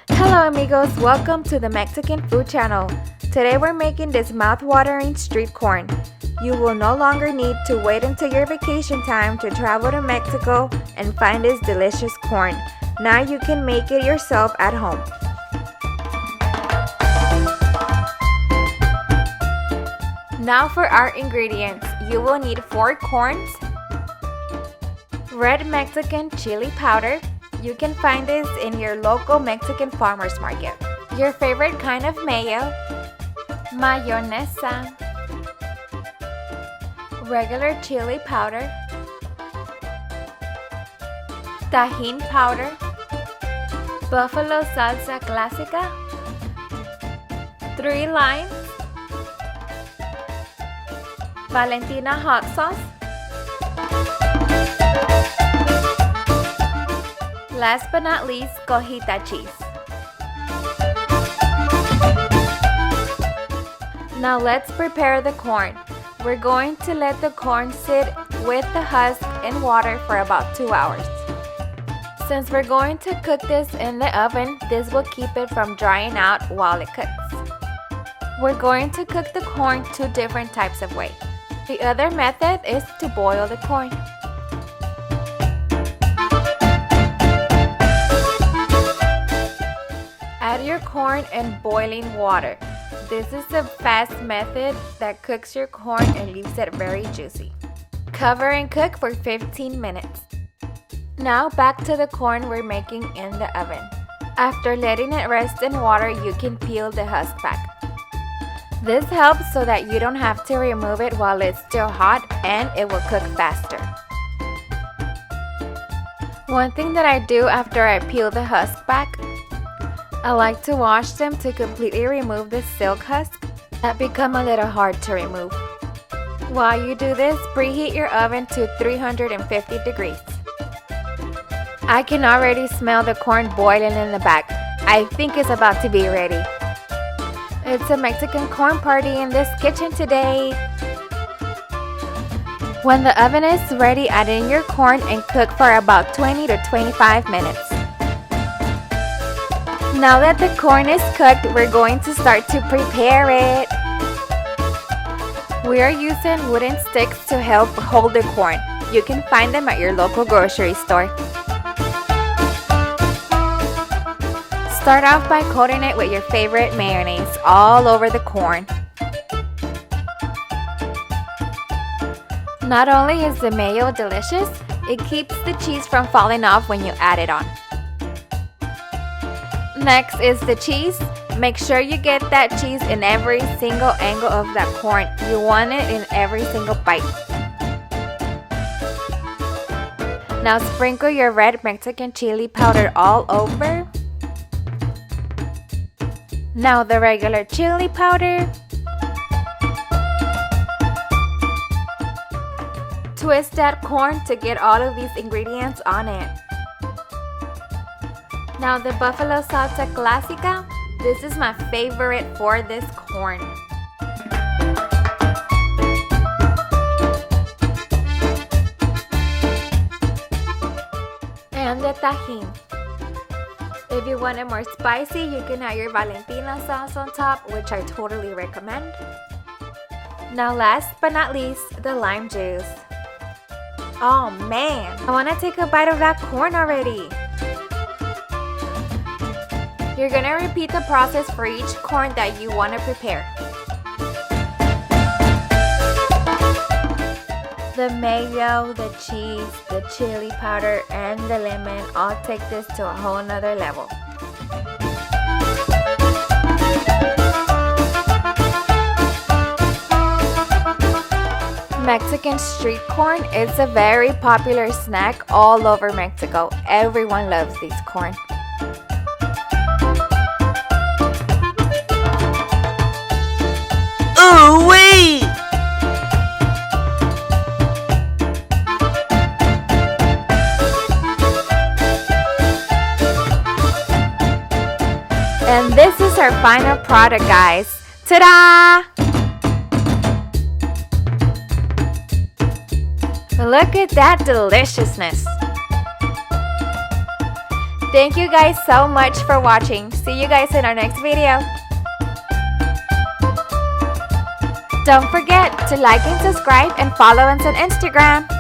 Hello amigos, welcome to the Mexican Food Channel. Today we're making this mouth-watering street corn. You will no longer need to wait until your vacation time to travel to Mexico and find this delicious corn. Now you can make it yourself at home. Now for our ingredients. You will need 4 corns, red Mexican chili powder. You can find this in your local Mexican farmers market. Your favorite kind of mayo, mayonesa, regular chili powder, tajín powder, buffalo salsa clásica, 3 limes, Valentina hot sauce, last but not least, cojita cheese. Now let's prepare the corn. We're going to let the corn sit with the husk in water for about 2 hours. Since we're going to cook this in the oven, this will keep it from drying out while it cooks. We're going to cook the corn 2 different types of ways. The other method is to boil the corn. Add your corn in boiling water. This is a fast method that cooks your corn and leaves it very juicy. Cover and cook for 15 minutes. Now back to the corn we're making in the oven. After letting it rest in water, you can peel the husk back. This helps so that you don't have to remove it while it's still hot and it will cook faster. One thing that I do after I peel the husk back, I like to wash them to completely remove the silk husk that become a little hard to remove. While you do this, preheat your oven to 350 degrees. I can already smell the corn boiling in the back. I think it's about to be ready. It's a Mexican corn party in this kitchen today. When the oven is ready, add in your corn and cook for about 20 to 25 minutes. Now that the corn is cooked, we're going to start to prepare it. We are using wooden sticks to help hold the corn. You can find them at your local grocery store. Start off by coating it with your favorite mayonnaise all over the corn. Not only is the mayo delicious, it keeps the cheese from falling off when you add it on. Next is the cheese. Make sure you get that cheese in every single angle of that corn. You want it in every single bite. Now sprinkle your red Mexican chili powder all over. Now the regular chili powder. Twist that corn to get all of these ingredients on it. Now the buffalo salsa clásica. This is my favorite for this corn. And the tajín. If you want it more spicy, you can add your Valentina sauce on top, which I totally recommend. Now last but not least, the lime juice. Oh man, I want to take a bite of that corn already. You're going to repeat the process for each corn that you want to prepare. The mayo, the cheese, the chili powder, and the lemon all take this to a whole nother level. Mexican street corn is a very popular snack all over Mexico. Everyone loves this corn. Ooh-wee! And this is our final product, guys. Ta-da! Look at that deliciousness. Thank you guys so much for watching. See you guys in our next video. Don't forget to like and subscribe and follow us on Instagram.